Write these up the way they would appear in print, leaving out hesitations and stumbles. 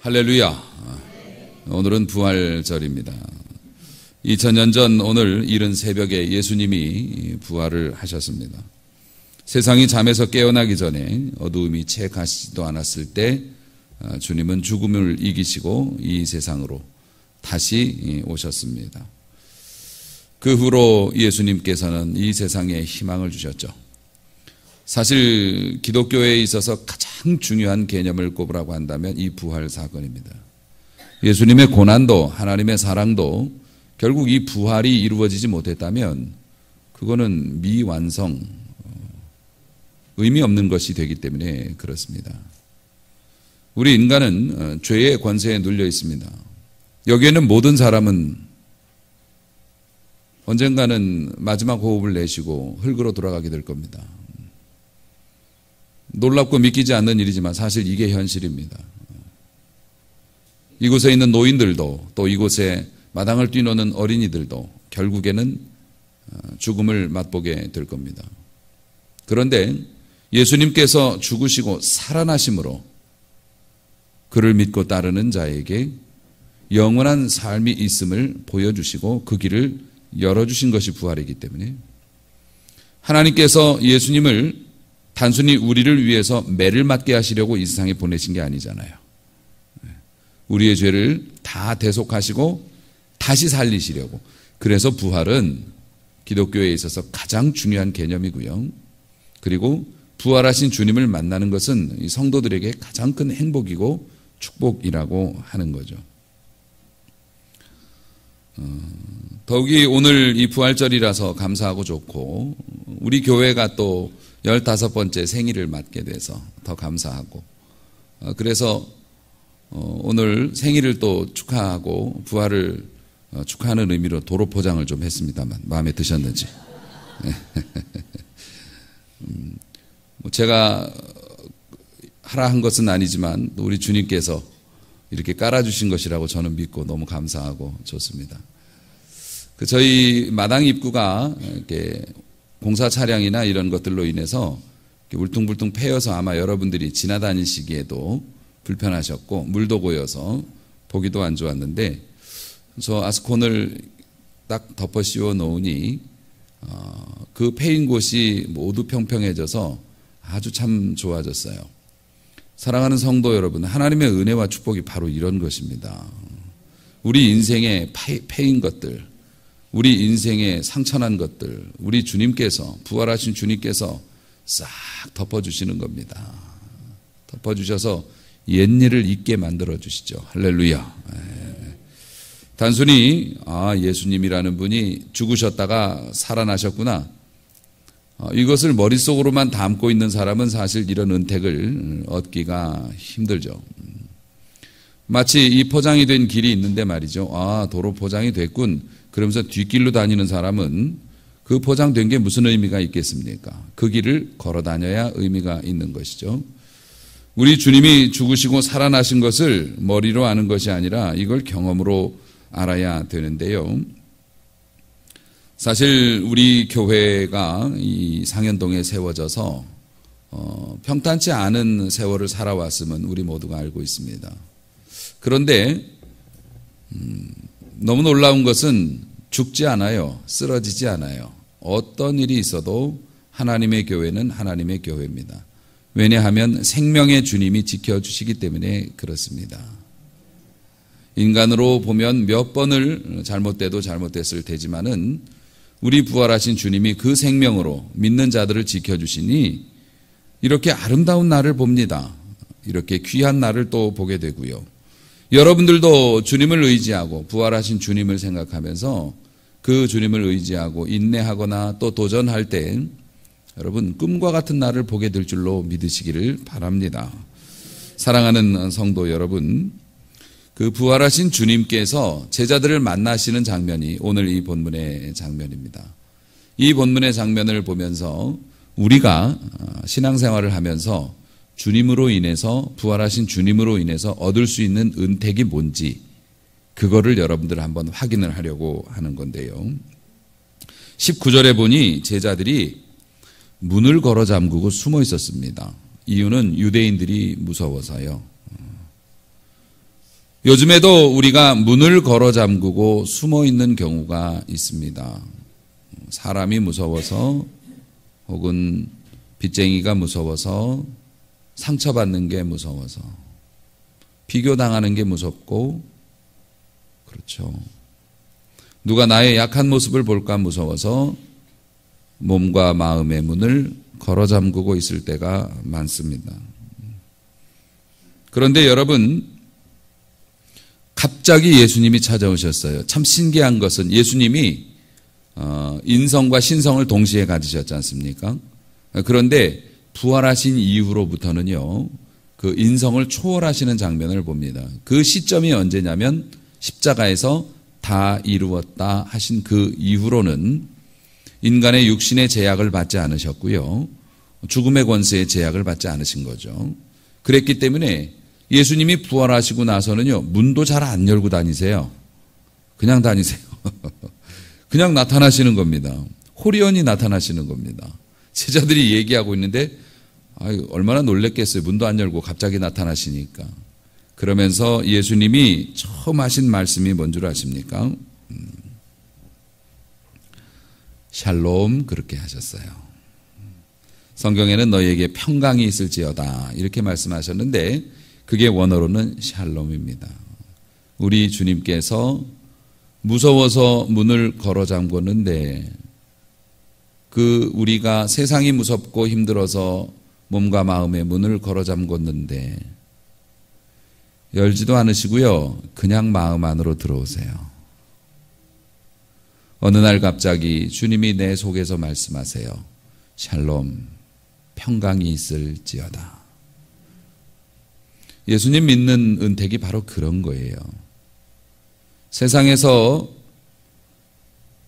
할렐루야. 오늘은 부활절입니다. 2000년 전 오늘 이른 새벽에 예수님이 부활을 하셨습니다. 세상이 잠에서 깨어나기 전에 어두움이 채 가시지도 않았을 때 주님은 죽음을 이기시고 이 세상으로 다시 오셨습니다. 그 후로 예수님께서는 이 세상에 희망을 주셨죠. 사실 기독교에 있어서 가장 중요한 개념을 꼽으라고 한다면 이 부활 사건입니다. 예수님의 고난도 하나님의 사랑도 결국 이 부활이 이루어지지 못했다면 그거는 미완성, 의미 없는 것이 되기 때문에 그렇습니다. 우리 인간은 죄의 권세에 눌려 있습니다. 여기에는 모든 사람은 언젠가는 마지막 호흡을 내쉬고 흙으로 돌아가게 될 겁니다. 놀랍고 믿기지 않는 일이지만 사실 이게 현실입니다. 이곳에 있는 노인들도 또 이곳에 마당을 뛰노는 어린이들도 결국에는 죽음을 맛보게 될 겁니다. 그런데 예수님께서 죽으시고 살아나심으로 그를 믿고 따르는 자에게 영원한 삶이 있음을 보여주시고 그 길을 열어주신 것이 부활이기 때문에 하나님께서 예수님을 단순히 우리를 위해서 매를 맞게 하시려고 이 세상에 보내신 게 아니잖아요. 우리의 죄를 다 대속하시고 다시 살리시려고. 그래서 부활은 기독교에 있어서 가장 중요한 개념이고요. 그리고 부활하신 주님을 만나는 것은 이 성도들에게 가장 큰 행복이고 축복이라고 하는 거죠. 더욱이 오늘 이 부활절이라서 감사하고 좋고 우리 교회가 또 15번째 생일을 맞게 돼서 더 감사하고 그래서 오늘 생일을 또 축하하고 부활을 축하하는 의미로 도로 포장을 좀 했습니다만 마음에 드셨는지. 제가 하라 한 것은 아니지만 우리 주님께서 이렇게 깔아주신 것이라고 저는 믿고 너무 감사하고 좋습니다. 저희 마당 입구가 이렇게 공사 차량이나 이런 것들로 인해서 울퉁불퉁 패여서 아마 여러분들이 지나다니시기에도 불편하셨고 물도 고여서 보기도 안 좋았는데 저 아스콘을 딱 덮어 씌워 놓으니 그 패인 곳이 모두 평평해져서 아주 참 좋아졌어요. 사랑하는 성도 여러분, 하나님의 은혜와 축복이 바로 이런 것입니다. 우리 인생의 패인 것들, 우리 인생의 상처난 것들, 우리 주님께서, 부활하신 주님께서 싹 덮어주시는 겁니다. 덮어주셔서 옛일을 잊게 만들어주시죠. 할렐루야. 단순히 예수님이라는 분이 죽으셨다가 살아나셨구나. 이것을 머릿속으로만 담고 있는 사람은 사실 이런 은택을 얻기가 힘들죠. 마치 이 포장이 된 길이 있는데 말이죠. 도로 포장이 됐군. 그러면서 뒷길로 다니는 사람은 그 포장된 게 무슨 의미가 있겠습니까? 그 길을 걸어 다녀야 의미가 있는 것이죠. 우리 주님이 죽으시고 살아나신 것을 머리로 아는 것이 아니라 이걸 경험으로 알아야 되는데요. 사실 우리 교회가 이 상현동에 세워져서 평탄치 않은 세월을 살아왔음은 우리 모두가 알고 있습니다. 그런데 너무 놀라운 것은 죽지 않아요. 쓰러지지 않아요. 어떤 일이 있어도 하나님의 교회는 하나님의 교회입니다. 왜냐하면 생명의 주님이 지켜주시기 때문에 그렇습니다. 인간으로 보면 몇 번을 잘못돼도 잘못됐을 테지만은 우리 부활하신 주님이 그 생명으로 믿는 자들을 지켜주시니 이렇게 아름다운 날을 봅니다. 이렇게 귀한 날을 또 보게 되고요. 여러분들도 주님을 의지하고 부활하신 주님을 생각하면서 그 주님을 의지하고 인내하거나 또 도전할 때 여러분 꿈과 같은 날을 보게 될 줄로 믿으시기를 바랍니다. 사랑하는 성도 여러분, 그 부활하신 주님께서 제자들을 만나시는 장면이 오늘 이 본문의 장면입니다. 이 본문의 장면을 보면서 우리가 신앙생활을 하면서 주님으로 인해서 부활하신 주님으로 인해서 얻을 수 있는 은택이 뭔지 그거를 여러분들 한번 확인을 하려고 하는 건데요. 19절에 보니 제자들이 문을 걸어 잠그고 숨어 있었습니다. 이유는 유대인들이 무서워서요. 요즘에도 우리가 문을 걸어 잠그고 숨어 있는 경우가 있습니다. 사람이 무서워서, 혹은 빚쟁이가 무서워서, 상처받는 게 무서워서, 비교당하는 게 무섭고, 그렇죠. 누가 나의 약한 모습을 볼까 무서워서 몸과 마음의 문을 걸어 잠그고 있을 때가 많습니다. 그런데 여러분, 갑자기 예수님이 찾아오셨어요. 참 신기한 것은 예수님이 인성과 신성을 동시에 가지셨지 않습니까? 그런데 부활하신 이후로부터는요, 그 인성을 초월하시는 장면을 봅니다. 그 시점이 언제냐면 십자가에서 다 이루었다 하신 그 이후로는 인간의 육신의 제약을 받지 않으셨고요, 죽음의 권세의 제약을 받지 않으신 거죠. 그랬기 때문에 예수님이 부활하시고 나서는요, 문도 잘 안 열고 다니세요. 그냥 다니세요. 그냥 나타나시는 겁니다. 호리언이 나타나시는 겁니다. 제자들이 얘기하고 있는데 얼마나 놀랬겠어요. 문도 안 열고 갑자기 나타나시니까. 그러면서 예수님이 처음 하신 말씀이 뭔 줄 아십니까? 샬롬, 그렇게 하셨어요. 성경에는 너희에게 평강이 있을지어다 이렇게 말씀하셨는데 그게 원어로는 샬롬입니다. 우리 주님께서 무서워서 문을 걸어 잠궜는데, 그 우리가 세상이 무섭고 힘들어서 몸과 마음의 문을 걸어 잠궜는데 열지도 않으시고요, 그냥 마음 안으로 들어오세요. 어느 날 갑자기 주님이 내 속에서 말씀하세요. 샬롬, 평강이 있을지어다. 예수님 믿는 은택이 바로 그런 거예요. 세상에서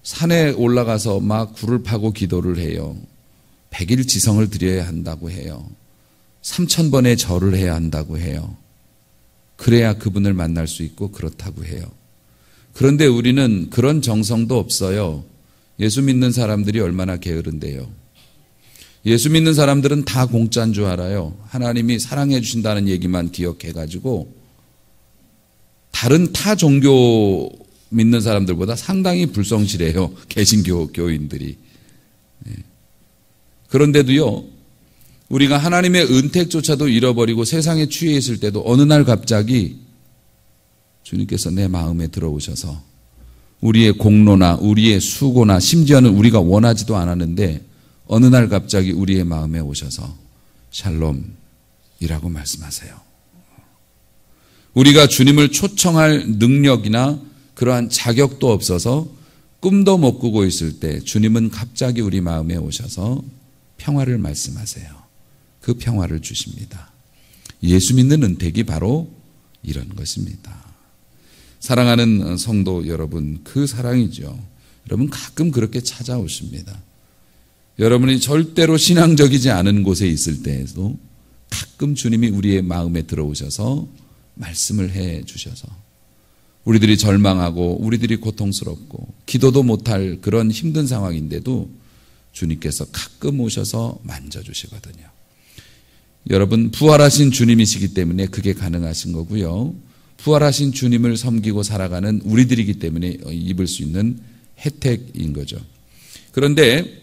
산에 올라가서 막 굴을 파고 기도를 해요. 100일 지성을 드려야 한다고 해요. 3000번의 절을 해야 한다고 해요. 그래야 그분을 만날 수 있고 그렇다고 해요. 그런데 우리는 그런 정성도 없어요. 예수 믿는 사람들이 얼마나 게으른데요. 예수 믿는 사람들은 다 공짜인 줄 알아요. 하나님이 사랑해 주신다는 얘기만 기억해가지고 다른 타 종교 믿는 사람들보다 상당히 불성실해요. 개신교 교인들이. 그런데도요, 우리가 하나님의 은택조차도 잃어버리고 세상에 취해 있을 때도 어느 날 갑자기 주님께서 내 마음에 들어오셔서 우리의 공로나 우리의 수고나 심지어는 우리가 원하지도 않았는데 어느 날 갑자기 우리의 마음에 오셔서 샬롬이라고 말씀하세요. 우리가 주님을 초청할 능력이나 그러한 자격도 없어서 꿈도 못 꾸고 있을 때 주님은 갑자기 우리 마음에 오셔서 평화를 말씀하세요. 그 평화를 주십니다. 예수 믿는 은택이 바로 이런 것입니다. 사랑하는 성도 여러분, 그 사랑이죠. 여러분 가끔 그렇게 찾아오십니다. 여러분이 절대로 신앙적이지 않은 곳에 있을 때에도 가끔 주님이 우리의 마음에 들어오셔서 말씀을 해 주셔서 우리들이 절망하고 우리들이 고통스럽고 기도도 못할 그런 힘든 상황인데도 주님께서 가끔 오셔서 만져주시거든요. 여러분, 부활하신 주님이시기 때문에 그게 가능하신 거고요. 부활하신 주님을 섬기고 살아가는 우리들이기 때문에 입을 수 있는 혜택인 거죠. 그런데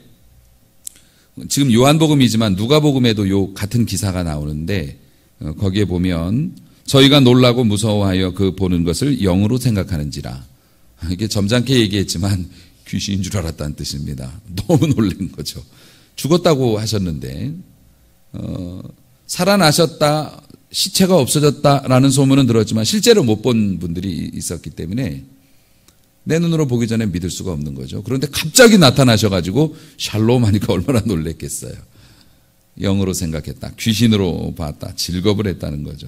지금 요한복음이지만 누가복음에도 요 같은 기사가 나오는데 거기에 보면 저희가 놀라고 무서워하여 그 보는 것을 영으로 생각하는지라. 이게 점잖게 얘기했지만 귀신인 줄 알았다는 뜻입니다. 너무 놀란 거죠. 죽었다고 하셨는데 살아나셨다, 시체가 없어졌다라는 소문은 들었지만 실제로 못 본 분들이 있었기 때문에 내 눈으로 보기 전에 믿을 수가 없는 거죠. 그런데 갑자기 나타나셔가지고 샬롬 하니까 얼마나 놀랬겠어요. 영으로 생각했다, 귀신으로 봤다, 질겁을 했다는 거죠.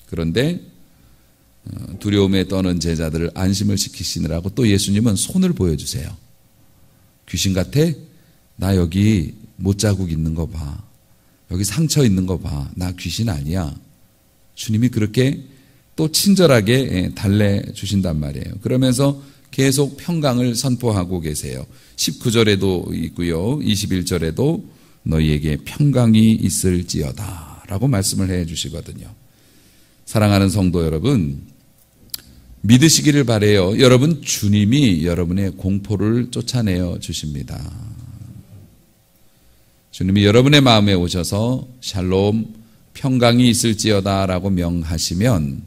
그런데 두려움에 떠는 제자들을 안심을 시키시느라고 또 예수님은 손을 보여주세요. 귀신 같아? 나 여기 못자국 있는 거 봐. 여기 상처 있는 거 봐. 나 귀신 아니야. 주님이 그렇게 또 친절하게 달래주신단 말이에요. 그러면서 계속 평강을 선포하고 계세요. 19절에도 있고요, 21절에도 너희에게 평강이 있을지어다 라고 말씀을 해 주시거든요. 사랑하는 성도 여러분, 믿으시기를 바라요. 여러분, 주님이 여러분의 공포를 쫓아내어 주십니다. 주님이 여러분의 마음에 오셔서 샬롬, 평강이 있을지어다 라고 명하시면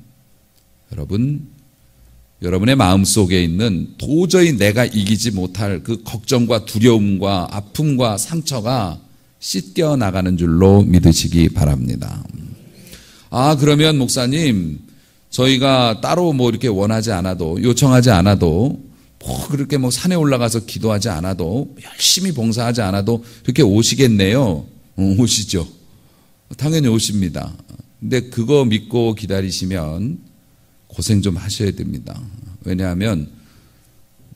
여러분, 여러분의 마음속에 있는 도저히 내가 이기지 못할 그 걱정과 두려움과 아픔과 상처가 씻겨 나가는 줄로 믿으시기 바랍니다. 그러면 목사님, 저희가 따로 이렇게 원하지 않아도, 요청하지 않아도, 그렇게 산에 올라가서 기도하지 않아도, 열심히 봉사하지 않아도 이렇게 오시겠네요. 오시죠. 당연히 오십니다. 근데 그거 믿고 기다리시면 고생 좀 하셔야 됩니다. 왜냐하면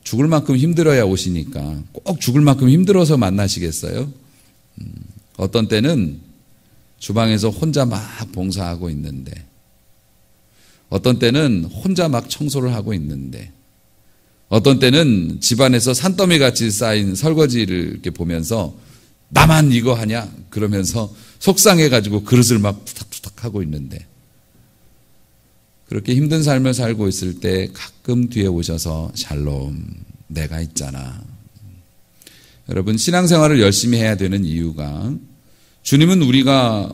죽을 만큼 힘들어야 오시니까. 꼭 죽을 만큼 힘들어서 만나시겠어요? 어떤 때는 주방에서 혼자 막 봉사하고 있는데, 어떤 때는 혼자 막 청소를 하고 있는데, 어떤 때는 집안에서 산더미 같이 쌓인 설거지를 이렇게 보면서 나만 이거 하냐? 그러면서 속상해가지고 그릇을 막 투닥투닥 하고 있는데, 그렇게 힘든 삶을 살고 있을 때 가끔 뒤에 오셔서 샬롬, 내가 있잖아. 여러분, 신앙생활을 열심히 해야 되는 이유가, 주님은 우리가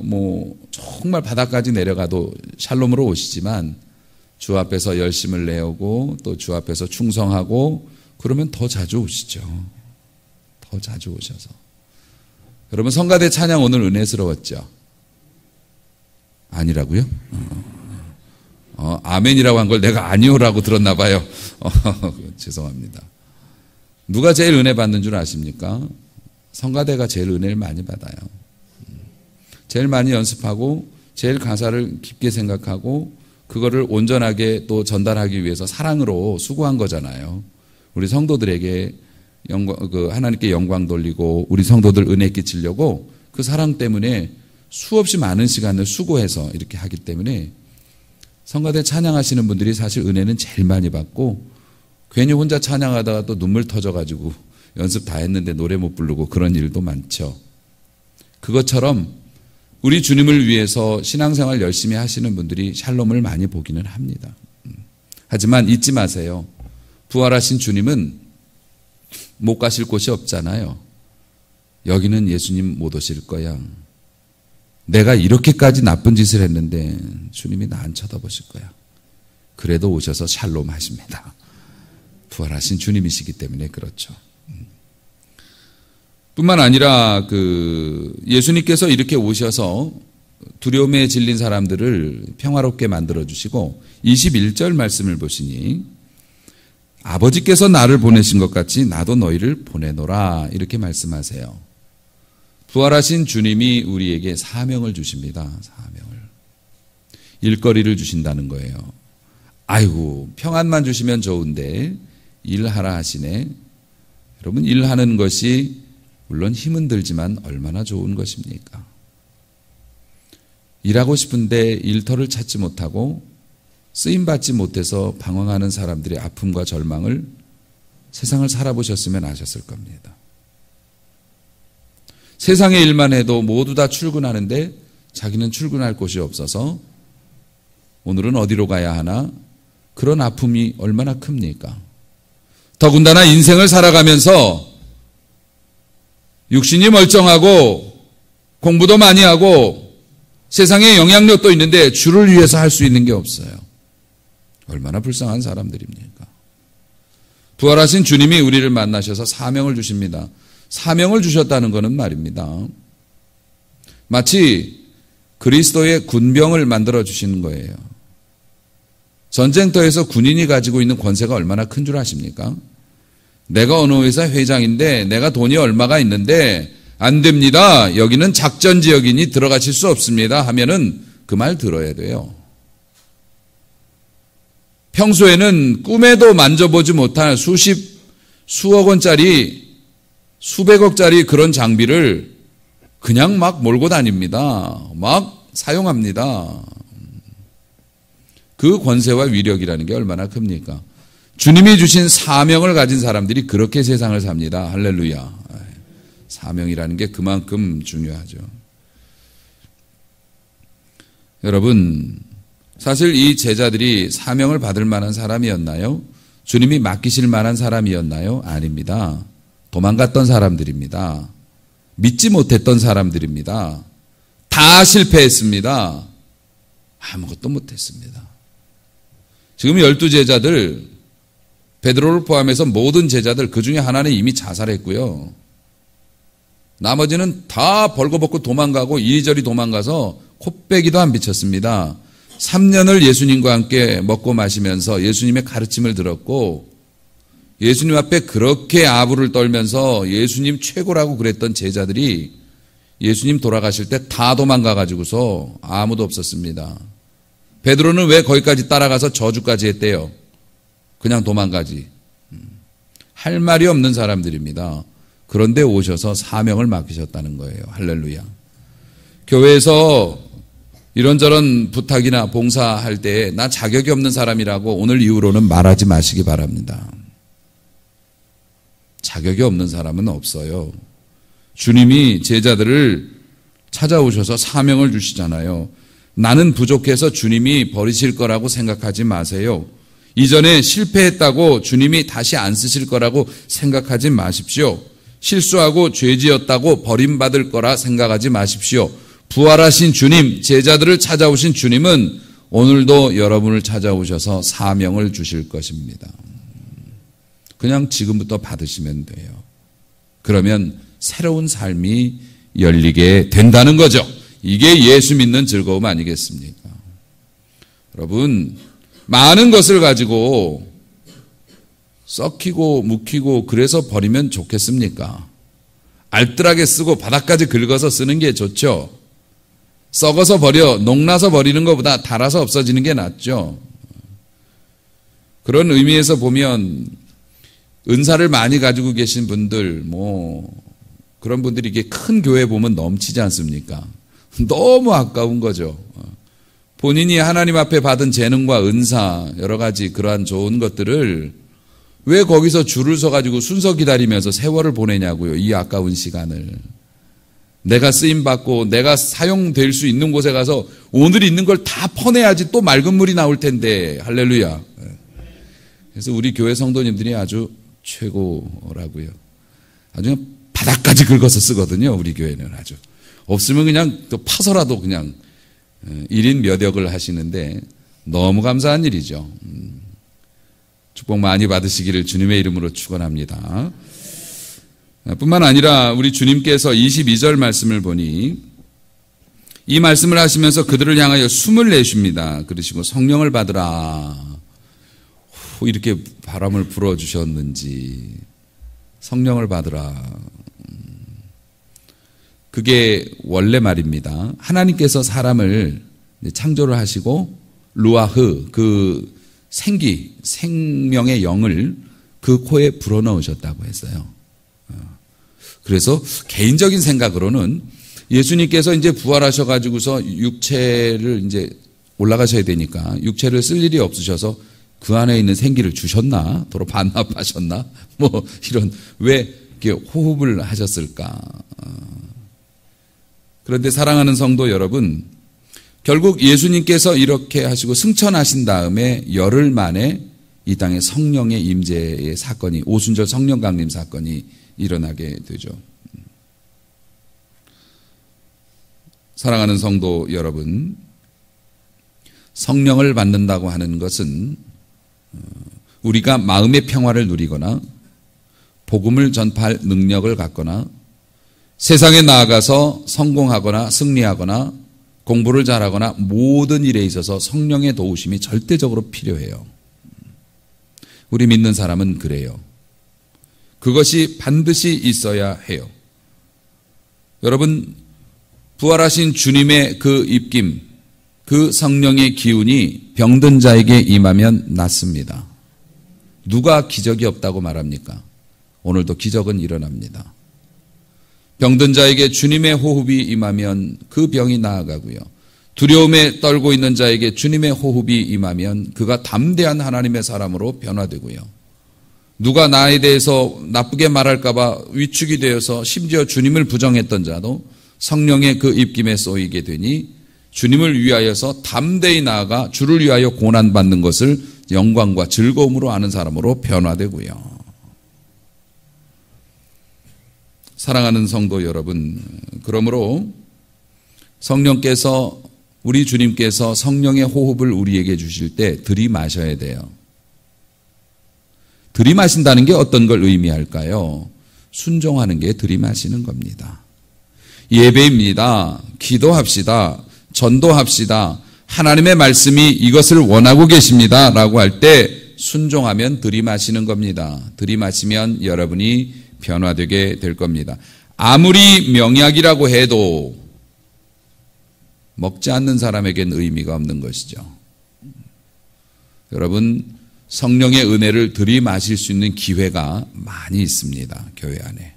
정말 바닥까지 내려가도 샬롬으로 오시지만 주 앞에서 열심을 내오고 또 주 앞에서 충성하고 그러면 더 자주 오시죠. 더 자주 오셔서. 여러분, 성가대 찬양 오늘 은혜스러웠죠? 아니라고요? 아멘이라고 한 걸 내가 아니오라고 들었나 봐요. 죄송합니다. 누가 제일 은혜 받는 줄 아십니까? 성가대가 제일 은혜를 많이 받아요. 제일 많이 연습하고 제일 가사를 깊게 생각하고 그거를 온전하게 또 전달하기 위해서 사랑으로 수고한 거잖아요. 우리 성도들에게 하나님께 영광 돌리고 우리 성도들 은혜 끼치려고 그 사랑 때문에 수없이 많은 시간을 수고해서 이렇게 하기 때문에 성가대 찬양하시는 분들이 사실 은혜는 제일 많이 받고, 괜히 혼자 찬양하다가 또 눈물 터져가지고 연습 다 했는데 노래 못 부르고 그런 일도 많죠. 그것처럼 우리 주님을 위해서 신앙생활 열심히 하시는 분들이 샬롬을 많이 보기는 합니다. 하지만 잊지 마세요. 부활하신 주님은 못 가실 곳이 없잖아요. 여기는 예수님 못 오실 거야. 내가 이렇게까지 나쁜 짓을 했는데 주님이 나 안 쳐다보실 거야. 그래도 오셔서 샬롬 하십니다. 부활하신 주님이시기 때문에 그렇죠. 뿐만 아니라 예수님께서 이렇게 오셔서 두려움에 질린 사람들을 평화롭게 만들어 주시고 21절 말씀을 보시니 아버지께서 나를 보내신 것 같이 나도 너희를 보내노라 이렇게 말씀하세요. 부활하신 주님이 우리에게 사명을 주십니다. 사명을. 일거리를 주신다는 거예요. 아이고, 평안만 주시면 좋은데 일하라 하시네. 여러분, 일하는 것이 물론 힘은 들지만 얼마나 좋은 것입니까? 일하고 싶은데 일터를 찾지 못하고 쓰임받지 못해서 방황하는 사람들의 아픔과 절망을 세상을 살아보셨으면 아셨을 겁니다. 세상의 일만 해도 모두 다 출근하는데 자기는 출근할 곳이 없어서 오늘은 어디로 가야 하나? 그런 아픔이 얼마나 큽니까? 더군다나 인생을 살아가면서 육신이 멀쩡하고 공부도 많이 하고 세상에 영향력도 있는데 주를 위해서 할 수 있는 게 없어요. 얼마나 불쌍한 사람들입니까? 부활하신 주님이 우리를 만나셔서 사명을 주십니다. 사명을 주셨다는 것은 말입니다. 마치 그리스도의 군병을 만들어 주시는 거예요. 전쟁터에서 군인이 가지고 있는 권세가 얼마나 큰 줄 아십니까? 내가 어느 회사 회장인데 내가 돈이 얼마가 있는데 안 됩니다. 여기는 작전지역이니 들어가실 수 없습니다 하면은 그 말 들어야 돼요. 평소에는 꿈에도 만져보지 못할 수억 원짜리 수백억짜리 그런 장비를 그냥 막 몰고 다닙니다. 막 사용합니다. 그 권세와 위력이라는 게 얼마나 큽니까? 주님이 주신 사명을 가진 사람들이 그렇게 세상을 삽니다. 할렐루야. 사명이라는 게 그만큼 중요하죠. 여러분, 사실 이 제자들이 사명을 받을 만한 사람이었나요? 주님이 맡기실 만한 사람이었나요? 아닙니다. 도망갔던 사람들입니다. 믿지 못했던 사람들입니다. 다 실패했습니다. 아무것도 못했습니다. 지금 12제자들, 베드로를 포함해서 모든 제자들 그 중에 하나는 이미 자살했고요. 나머지는 다 벌거벗고 도망가고 이리저리 도망가서 코빼기도 안 비쳤습니다. 3년을 예수님과 함께 먹고 마시면서 예수님의 가르침을 들었고 예수님 앞에 그렇게 아부를 떨면서 예수님 최고라고 그랬던 제자들이 예수님 돌아가실 때 다 도망가가지고서 아무도 없었습니다. 베드로는 왜 거기까지 따라가서 저주까지 했대요? 그냥 도망가지. 할 말이 없는 사람들입니다. 그런데 오셔서 사명을 맡기셨다는 거예요. 할렐루야. 교회에서 이런저런 부탁이나 봉사할 때 나 자격이 없는 사람이라고 오늘 이후로는 말하지 마시기 바랍니다. 자격이 없는 사람은 없어요. 주님이 제자들을 찾아오셔서 사명을 주시잖아요. 나는 부족해서 주님이 버리실 거라고 생각하지 마세요. 이전에 실패했다고 주님이 다시 안 쓰실 거라고 생각하지 마십시오. 실수하고 죄지었다고 버림받을 거라 생각하지 마십시오. 부활하신 주님, 제자들을 찾아오신 주님은 오늘도 여러분을 찾아오셔서 사명을 주실 것입니다. 그냥 지금부터 받으시면 돼요. 그러면 새로운 삶이 열리게 된다는 거죠. 이게 예수 믿는 즐거움 아니겠습니까? 여러분, 많은 것을 가지고 썩히고 묵히고 그래서 버리면 좋겠습니까? 알뜰하게 쓰고 바닥까지 긁어서 쓰는 게 좋죠. 썩어서 버려, 녹나서 버리는 것보다 달아서 없어지는 게 낫죠. 그런 의미에서 보면 은사를 많이 가지고 계신 분들, 그런 분들이 이게 큰 교회 보면 넘치지 않습니까? 너무 아까운 거죠. 본인이 하나님 앞에 받은 재능과 은사, 여러 가지 그러한 좋은 것들을 왜 거기서 줄을 서가지고 순서 기다리면서 세월을 보내냐고요. 이 아까운 시간을. 내가 쓰임받고 내가 사용될 수 있는 곳에 가서 오늘 있는 걸 다 퍼내야지 또 맑은 물이 나올 텐데. 할렐루야. 그래서 우리 교회 성도님들이 아주 최고라고요. 아주 바닥까지 긁어서 쓰거든요. 우리 교회는 아주. 없으면 그냥 또 파서라도 그냥 1인 몇 역을 하시는데 너무 감사한 일이죠. 축복 많이 받으시기를 주님의 이름으로 축원합니다. 뿐만 아니라 우리 주님께서 22절 말씀을 보니 이 말씀을 하시면서 그들을 향하여 숨을 내쉽니다. 그러시고 성령을 받으라. 이렇게 바람을 불어주셨는지 성령을 받으라. 그게 원래 말입니다. 하나님께서 사람을 창조를 하시고 루아흐, 그 생명의 영을 그 코에 불어넣으셨다고 했어요. 그래서 개인적인 생각으로는 예수님께서 이제 부활하셔가지고서 육체를 이제 올라가셔야 되니까 육체를 쓸 일이 없으셔서 그 안에 있는 생기를 주셨나? 도로 반납하셨나? 이런, 왜 이렇게 호흡을 하셨을까? 그런데 사랑하는 성도 여러분, 결국 예수님께서 이렇게 하시고 승천하신 다음에 열흘 만에 이 땅에 성령의 임재의 사건이, 오순절 성령 강림 사건이 일어나게 되죠. 사랑하는 성도 여러분, 성령을 받는다고 하는 것은 우리가 마음의 평화를 누리거나 복음을 전파할 능력을 갖거나 세상에 나아가서 성공하거나 승리하거나 공부를 잘하거나 모든 일에 있어서 성령의 도우심이 절대적으로 필요해요. 우리 믿는 사람은 그래요. 그것이 반드시 있어야 해요. 여러분, 부활하신 주님의 그 입김, 그 성령의 기운이 병든 자에게 임하면 낫습니다. 누가 기적이 없다고 말합니까? 오늘도 기적은 일어납니다. 병든 자에게 주님의 호흡이 임하면 그 병이 나아가고요. 두려움에 떨고 있는 자에게 주님의 호흡이 임하면 그가 담대한 하나님의 사람으로 변화되고요. 누가 나에 대해서 나쁘게 말할까 봐 위축이 되어서 심지어 주님을 부정했던 자도 성령의 그 입김에 쏘이게 되니 주님을 위하여서 담대히 나아가 주를 위하여 고난받는 것을 영광과 즐거움으로 아는 사람으로 변화되고요. 사랑하는 성도 여러분, 그러므로 성령께서, 우리 주님께서 성령의 호흡을 우리에게 주실 때 들이마셔야 돼요. 들이마신다는 게 어떤 걸 의미할까요? 순종하는 게 들이마시는 겁니다. 예배입니다. 기도합시다. 전도합시다. 하나님의 말씀이 이것을 원하고 계십니다. 라고 할 때 순종하면 들이마시는 겁니다. 들이마시면 여러분이 변화되게 될 겁니다. 아무리 명약이라고 해도 먹지 않는 사람에겐 의미가 없는 것이죠. 여러분, 성령의 은혜를 들이마실 수 있는 기회가 많이 있습니다. 교회 안에.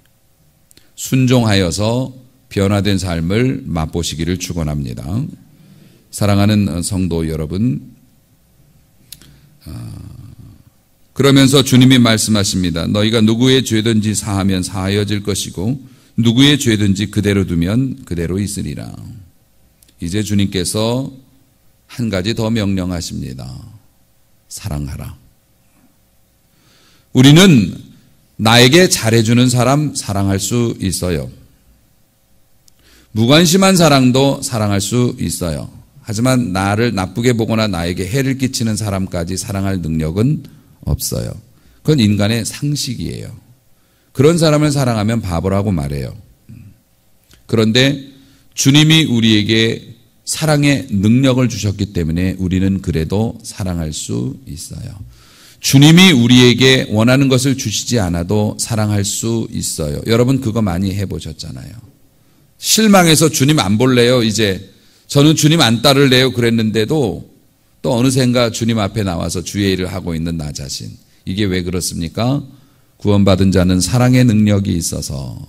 순종하여서 변화된 삶을 맛보시기를 축원합니다. 사랑하는 성도 여러분, 그러면서 주님이 말씀하십니다. 너희가 누구의 죄든지 사하면 사하여질 것이고 누구의 죄든지 그대로 두면 그대로 있으리라. 이제 주님께서 한 가지 더 명령하십니다. 사랑하라. 우리는 나에게 잘해주는 사람 사랑할 수 있어요. 무관심한 사랑도 사랑할 수 있어요. 하지만 나를 나쁘게 보거나 나에게 해를 끼치는 사람까지 사랑할 능력은 없어요. 그건 인간의 상식이에요. 그런 사람을 사랑하면 바보라고 말해요. 그런데 주님이 우리에게 사랑의 능력을 주셨기 때문에 우리는 그래도 사랑할 수 있어요. 주님이 우리에게 원하는 것을 주시지 않아도 사랑할 수 있어요. 여러분 그거 많이 해보셨잖아요. 실망해서 주님 안 볼래요. 이제 저는 주님 안 따를래요. 그랬는데도 또 어느샌가 주님 앞에 나와서 주의 일을 하고 있는 나 자신. 이게 왜 그렇습니까? 구원받은 자는 사랑의 능력이 있어서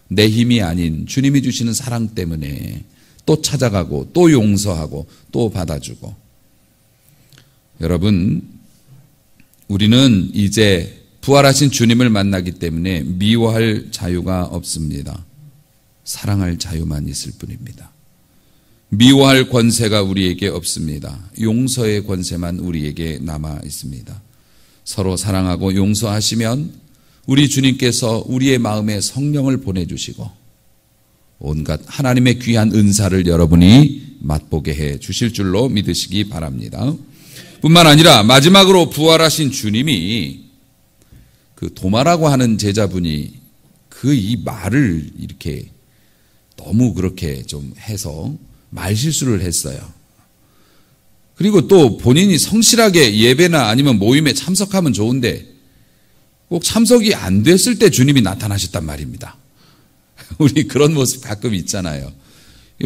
내 힘이 아닌 주님이 주시는 사랑 때문에 또 찾아가고 또 용서하고 또 받아주고. 여러분, 우리는 이제 부활하신 주님을 만나기 때문에 미워할 자유가 없습니다. 사랑할 자유만 있을 뿐입니다. 미워할 권세가 우리에게 없습니다. 용서의 권세만 우리에게 남아 있습니다. 서로 사랑하고 용서하시면 우리 주님께서 우리의 마음에 성령을 보내주시고 온갖 하나님의 귀한 은사를 여러분이 맛보게 해 주실 줄로 믿으시기 바랍니다. 뿐만 아니라 마지막으로 부활하신 주님이 그 도마라고 하는 제자분이 그 이 말을 이렇게 너무 그렇게 좀 해서 말실수를 했어요. 그리고 또 본인이 성실하게 예배나 아니면 모임에 참석하면 좋은데 꼭 참석이 안 됐을 때 주님이 나타나셨단 말입니다. 우리 그런 모습 가끔 있잖아요.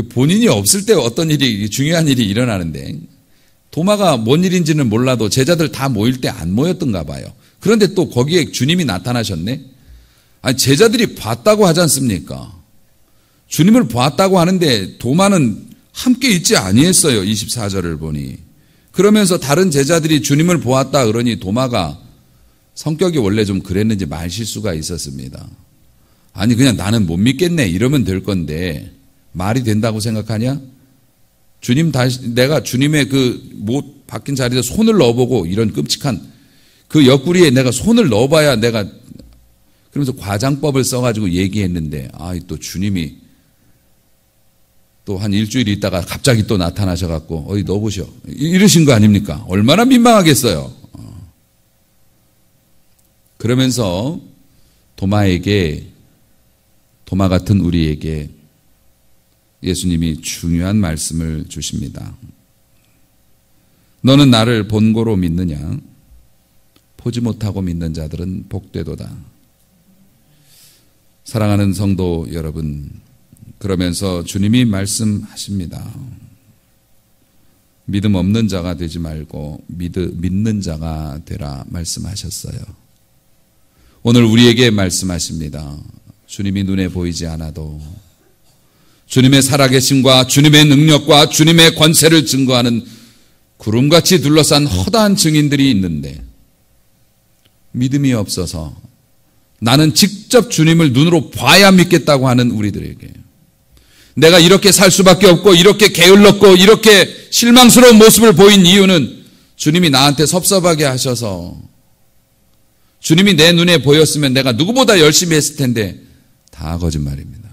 본인이 없을 때 어떤 일이, 중요한 일이 일어나는데 도마가 뭔 일인지는 몰라도 제자들 다 모일 때 안 모였던가 봐요. 그런데 또 거기에 주님이 나타나셨네? 아니, 제자들이 봤다고 하지 않습니까? 주님을 보았다고 하는데 도마는 함께 있지 아니했어요. 24절을 보니. 그러면서 다른 제자들이 주님을 보았다 그러니 도마가 성격이 원래 좀 그랬는지 말실수가 있었습니다. 아니 그냥 나는 못 믿겠네 이러면 될 건데 말이 된다고 생각하냐? 주님 다시 내가 주님의 그 못 박힌 자리에 손을 넣어보고 이런 끔찍한 그 옆구리에 내가 손을 넣어봐야 내가 그러면서 과장법을 써가지고 얘기했는데 또 주님이 또 한 일주일 있다가 갑자기 또 나타나셔갖고 어디 넣어보셔 이러신 거 아닙니까? 얼마나 민망하겠어요. 그러면서 도마 같은 우리에게 예수님이 중요한 말씀을 주십니다. 너는 나를 본고로 믿느냐? 보지 못하고 믿는 자들은 복되도다. 사랑하는 성도 여러분, 그러면서 주님이 말씀하십니다. 믿음 없는 자가 되지 말고 믿는 자가 되라 말씀하셨어요. 오늘 우리에게 말씀하십니다. 주님이 눈에 보이지 않아도 주님의 살아계심과 주님의 능력과 주님의 권세를 증거하는 구름같이 둘러싼 허다한 증인들이 있는데 믿음이 없어서 나는 직접 주님을 눈으로 봐야 믿겠다고 하는 우리들에게 내가 이렇게 살 수밖에 없고 이렇게 게을렀고 이렇게 실망스러운 모습을 보인 이유는 주님이 나한테 섭섭하게 하셔서, 주님이 내 눈에 보였으면 내가 누구보다 열심히 했을 텐데, 다 거짓말입니다.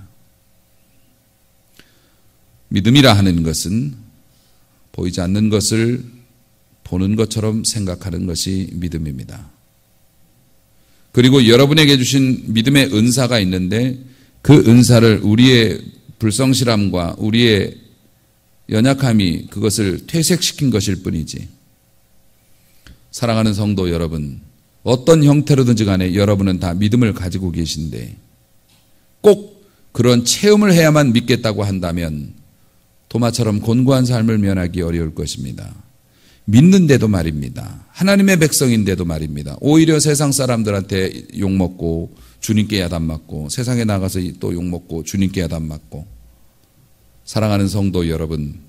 믿음이라 하는 것은 보이지 않는 것을 보는 것처럼 생각하는 것이 믿음입니다. 그리고 여러분에게 주신 믿음의 은사가 있는데 그 은사를 우리의 불성실함과 우리의 연약함이 그것을 퇴색시킨 것일 뿐이지, 사랑하는 성도 여러분, 어떤 형태로든지 간에 여러분은 다 믿음을 가지고 계신데 꼭 그런 체험을 해야만 믿겠다고 한다면 도마처럼 곤고한 삶을 면하기 어려울 것입니다. 믿는데도 말입니다. 하나님의 백성인데도 말입니다. 오히려 세상 사람들한테 욕먹고 주님께 야단맞고, 세상에 나가서 또 욕먹고 주님께 야단맞고. 사랑하는 성도 여러분,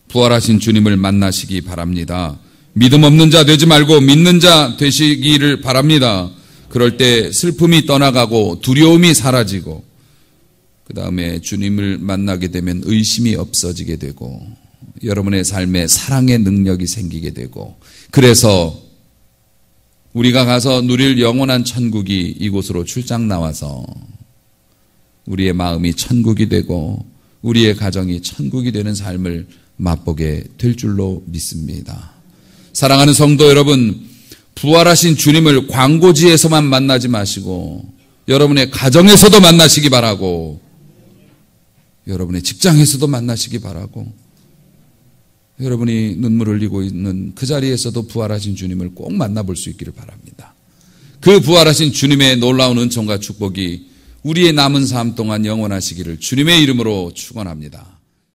부활하신 주님을 만나시기 바랍니다. 믿음 없는 자 되지 말고 믿는 자 되시기를 바랍니다. 그럴 때 슬픔이 떠나가고 두려움이 사라지고, 그 다음에 주님을 만나게 되면 의심이 없어지게 되고, 여러분의 삶에 사랑의 능력이 생기게 되고, 그래서 우리가 가서 누릴 영원한 천국이 이곳으로 출장 나와서 우리의 마음이 천국이 되고 우리의 가정이 천국이 되는 삶을 맛보게 될 줄로 믿습니다. 사랑하는 성도 여러분, 부활하신 주님을 광고지에서만 만나지 마시고 여러분의 가정에서도 만나시기 바라고, 여러분의 직장에서도 만나시기 바라고, 여러분이 눈물 흘리고 있는 그 자리에서도 부활하신 주님을 꼭 만나볼 수 있기를 바랍니다. 그 부활하신 주님의 놀라운 은총과 축복이 우리의 남은 삶 동안 영원하시기를 주님의 이름으로 축원합니다.